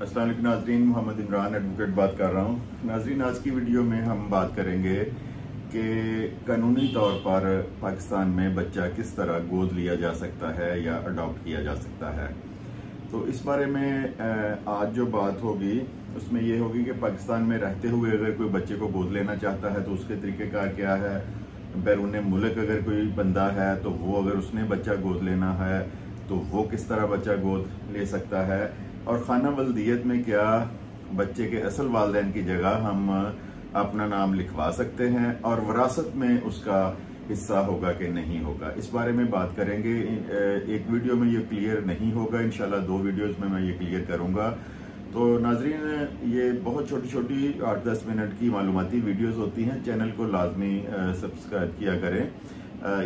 अस्सलाम वालेकुम नाज़रीन, मोहम्मद इमरान एडवोकेट बात कर रहा हूँ। नाज़रीन, आज की वीडियो में हम बात करेंगे कि कानूनी तौर पर पाकिस्तान में बच्चा किस तरह गोद लिया जा सकता है या अडॉप्ट किया जा सकता है। तो इस बारे में आज जो बात होगी उसमें ये होगी कि पाकिस्तान में रहते हुए अगर कोई बच्चे को गोद लेना चाहता है तो उसके तरीक़ेकार क्या है। बैरून मुल्क अगर कोई बंदा है तो वो अगर उसने बच्चा गोद लेना है तो वो किस तरह बच्चा गोद ले सकता है, और खाना वल्दियत में क्या बच्चे के असल वालिदैन की जगह हम अपना नाम लिखवा सकते हैं और विरासत में उसका हिस्सा होगा कि नहीं होगा, इस बारे में बात करेंगे। एक वीडियो में ये क्लियर नहीं होगा, इंशाल्लाह 2 वीडियोस में मैं ये क्लियर करूंगा। तो नाजरीन, ये बहुत छोटी छोटी 8-10 मिनट की मालूमाती वीडियोस होती हैं। चैनल को लाजमी सब्सक्राइब किया करें,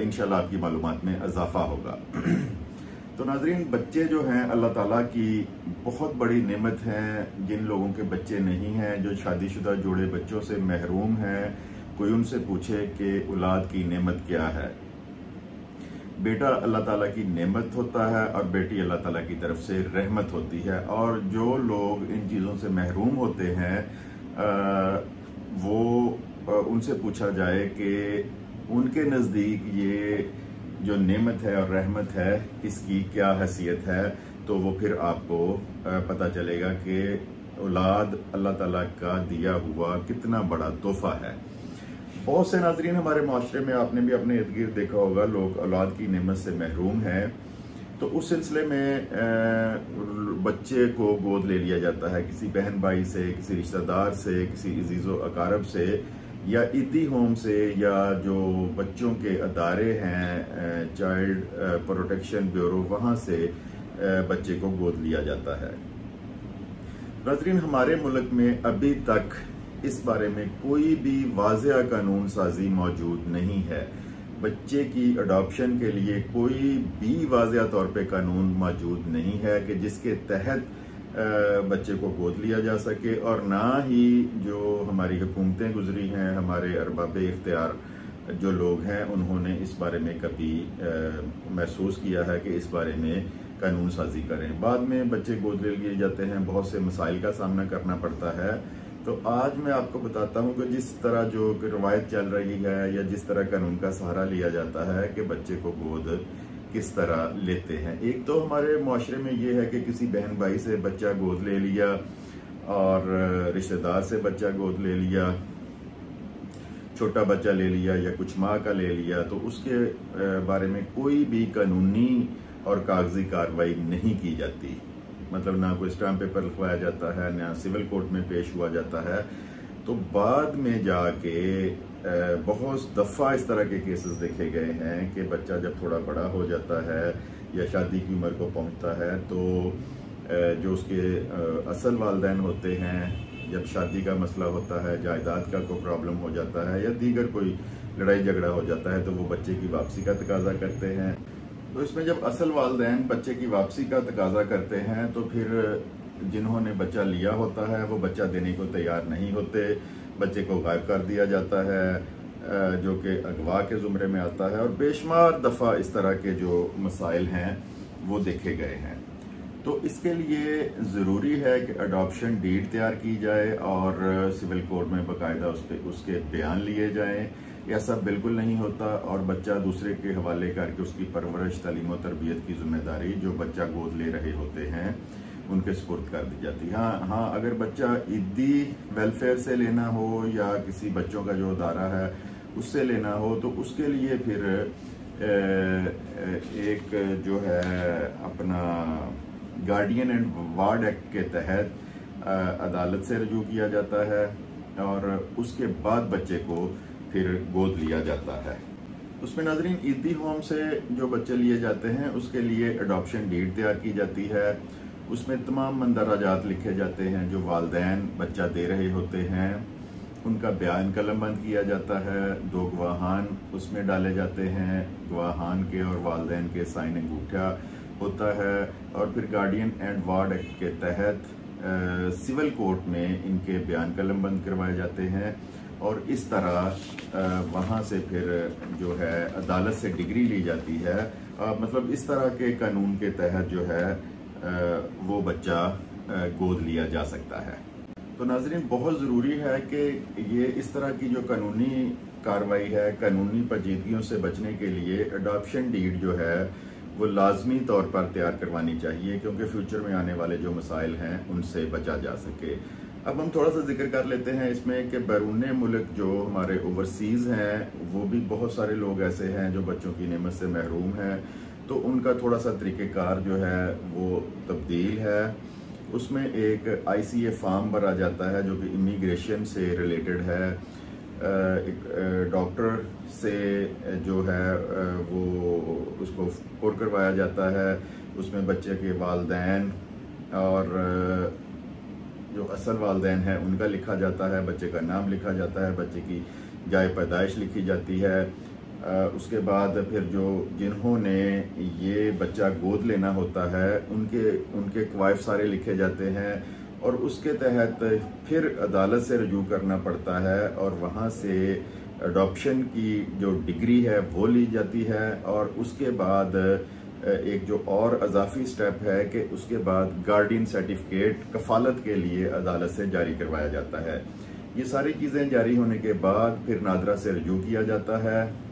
इंशाल्लाह आपकी मालूमात में इजाफा होगा। तो नाजरीन, बच्चे जो हैं अल्लाह ताला की बहुत बड़ी नेमत हैं। जिन लोगों के बच्चे नहीं हैं, जो शादीशुदा जोड़े बच्चों से महरूम हैं, कोई उनसे पूछे कि औलाद की नेमत क्या है। बेटा अल्लाह ताला की नेमत होता है और बेटी अल्लाह ताला की तरफ से रहमत होती है। और जो लोग इन चीज़ों से महरूम होते हैं वो उनसे पूछा जाए कि उनके नज़दीक ये जो नेमत है और रहमत है इसकी क्या हैसियत है, तो वो फिर आपको पता चलेगा कि औलाद अल्लाह ताला का दिया हुआ कितना बड़ा तोहफा है। बहुत से नाजरीन हमारे माशरे में, आपने भी अपने इर्द गिर्द देखा होगा, लोग औलाद की नेमत से महरूम हैं। तो उस सिलसिले में बच्चे को गोद ले लिया जाता है किसी बहन भाई से, किसी रिश्तेदार से, किसी अजीज़ो अकारब से, या ईदी होम से, या जो बच्चों के अदारे हैं चाइल्ड प्रोटेक्शन ब्यूरो, वहां से बच्चे को गोद लिया जाता है। नाज़रीन, हमारे मुल्क में अभी तक इस बारे में कोई भी वाज़ेह कानून साजी मौजूद नहीं है। बच्चे की अडॉप्शन के लिए कोई भी वाज़ेह तौर पे कानून मौजूद नहीं है कि जिसके तहत बच्चे को गोद लिया जा सके, और ना ही जो हमारी हुकूमतें गुजरी हैं, हमारे अरबाब इख्तियार जो लोग हैं, उन्होंने इस बारे में कभी महसूस किया है कि इस बारे में कानून साजी करें। बाद में बच्चे गोद ले लिए जाते हैं, बहुत से मसाइल का सामना करना पड़ता है। तो आज मैं आपको बताता हूं कि जिस तरह जो रवायत चल रही है या जिस तरह कानून का सहारा लिया जाता है कि बच्चे को गोद किस तरह लेते हैं। एक तो हमारे माशरे में ये है कि किसी बहन भाई से बच्चा गोद ले लिया और रिश्तेदार से बच्चा गोद ले लिया, छोटा बच्चा ले लिया या कुछ माह का ले लिया, तो उसके बारे में कोई भी कानूनी और कागजी कार्रवाई नहीं की जाती। मतलब ना कोई स्टाम्प पेपर लिखवाया जाता है, ना सिविल कोर्ट में पेश हुआ जाता है। तो बाद में जाके बहुत दफ़ा इस तरह के केसेस देखे गए हैं कि बच्चा जब थोड़ा बड़ा हो जाता है या शादी की उम्र को पहुंचता है तो जो उसके असल वालिदैन होते हैं, जब शादी का मसला होता है, जायदाद का कोई प्रॉब्लम हो जाता है या दीगर कोई लड़ाई झगड़ा हो जाता है, तो वो बच्चे की वापसी का तकाजा करते हैं। तो इसमें जब असल वालिदैन बच्चे की वापसी का तकाजा करते हैं तो फिर जिन्होंने बच्चा लिया होता है वो बच्चा देने को तैयार नहीं होते, बच्चे को गायब कर दिया जाता है, जो कि अगवा के जुमरे में आता है। और बेशुमार दफ़ा इस तरह के जो मसाइल हैं वो देखे गए हैं। तो इसके लिए ज़रूरी है कि अडॉप्शन डीड तैयार की जाए और सिविल कोर्ट में बाकायदा उसके बयान लिए जाएं। ऐसा बिल्कुल नहीं होता और बच्चा दूसरे के हवाले करके उसकी परवरिश, तालीम और तरबियत की जिम्मेदारी जो बच्चा गोद ले रहे होते हैं उनके सुपुर्द कर दी जाती है। हाँ, अगर बच्चा ईदी वेलफेयर से लेना हो या किसी बच्चों का जो अदारा है उससे लेना हो तो उसके लिए फिर एक जो है अपना गार्डियन एंड वार्ड एक्ट के तहत अदालत से रजू किया जाता है और उसके बाद बच्चे को फिर गोद लिया जाता है। उसमें नाजरीन, ईदी होम से जो बच्चे लिए जाते हैं उसके लिए अडॉप्शन डीड तैयार की जाती है। उसमें तमाम मंदराजात लिखे जाते हैं जो वालिदैन बच्चा दे रहे होते हैं, उनका बयान कलमबंद किया जाता है। 2 गवाहान उसमें डाले जाते हैं, गवाहान के और वालिदैन के साइन अंगूठा होता है। और फिर गार्डियन एंड वार्ड एक्ट के तहत सिविल कोर्ट में इनके बयान कलमबंद करवाए जाते हैं और इस तरह वहाँ से फिर जो है अदालत से डिग्री ली जाती है। मतलब इस तरह के कानून के तहत जो है वो बच्चा गोद लिया जा सकता है। तो नाज़रीन, बहुत ज़रूरी है कि ये इस तरह की जो कानूनी कार्रवाई है, कानूनी पेचीदगियों से बचने के लिए अडॉप्शन डीड जो है वो लाजमी तौर पर तैयार करवानी चाहिए, क्योंकि फ्यूचर में आने वाले जो मसाइल हैं उनसे बचा जा सके। अब हम थोड़ा सा जिक्र कर लेते हैं इसमें कि बैरून मुल्क जो हमारे ओवरसीज़ हैं वो भी बहुत सारे लोग ऐसे हैं जो बच्चों की नेमत से महरूम हैं, तो उनका थोड़ा सा तरीक़ेकार जो है वो तब्दील है। उसमें एक ICA फॉर्म भरा जाता है जो कि इमिग्रेशन से रिलेटेड है। एक डॉक्टर से जो है वो उसको पुर करवाया जाता है। उसमें बच्चे के वालिदैन और जो असल वालिदैन हैं उनका लिखा जाता है, बच्चे का नाम लिखा जाता है, बच्चे की जाए पैदाइश लिखी जाती है। उसके बाद फिर जो जिन्होंने ये बच्चा गोद लेना होता है उनके कवायद सारे लिखे जाते हैं, और उसके तहत फिर अदालत से रजू करना पड़ता है और वहाँ से अडॉप्शन की जो डिग्री है वो ली जाती है। और उसके बाद एक जो और अजाफी स्टेप है कि उसके बाद गार्डियन सर्टिफिकेट कफालत के लिए अदालत से जारी करवाया जाता है। ये सारी चीज़ें जारी होने के बाद फिर नादरा से रजू किया जाता है।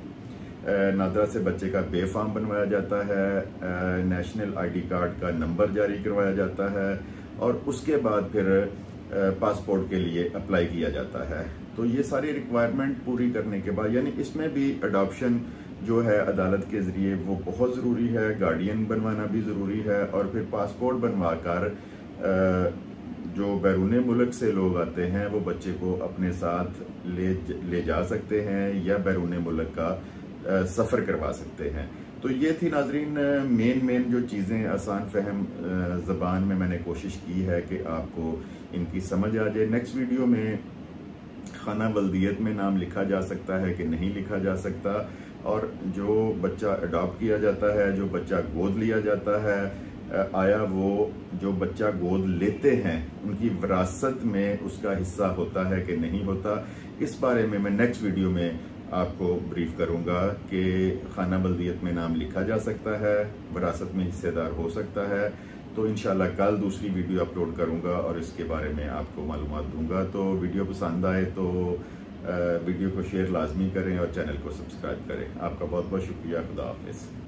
नादरा से बच्चे का बे फॉर्म बनवाया जाता है, नेशनल ID कार्ड का नंबर जारी करवाया जाता है, और उसके बाद फिर पासपोर्ट के लिए अप्लाई किया जाता है। तो ये सारी रिक्वायरमेंट पूरी करने के बाद, यानी इसमें भी अडॉप्शन जो है अदालत के ज़रिए वो बहुत ज़रूरी है, गार्डियन बनवाना भी ज़रूरी है, और फिर पासपोर्ट बनवा कर जो बैरून मुल्क से लोग आते हैं वो बच्चे को अपने साथ ले जा सकते हैं या बैरून मुल्क का सफ़र करवा सकते हैं। तो ये थी नाजरीन मेन जो चीज़ें आसान फहम ज़बान में मैंने कोशिश की है कि आपको इनकी समझ आ जाए। नेक्स्ट वीडियो में खाना वल्दियत में नाम लिखा जा सकता है कि नहीं लिखा जा सकता, और जो बच्चा अडॉप्ट किया जाता है, जो बच्चा गोद लिया जाता है, आया वो जो बच्चा गोद लेते हैं उनकी विरासत में उसका हिस्सा होता है कि नहीं होता। इस बारे में मैं नेक्स्ट वीडियो में आपको ब्रीफ करूंगा कि खाना बल्दियत में नाम लिखा जा सकता है, विरासत में हिस्सेदार हो सकता है। तो इंशाल्लाह कल दूसरी वीडियो अपलोड करूंगा और इसके बारे में आपको मालूमात दूंगा। तो वीडियो पसंद आए तो वीडियो को शेयर लाजमी करें और चैनल को सब्सक्राइब करें। आपका बहुत बहुत शुक्रिया। खुदा हाफिज़।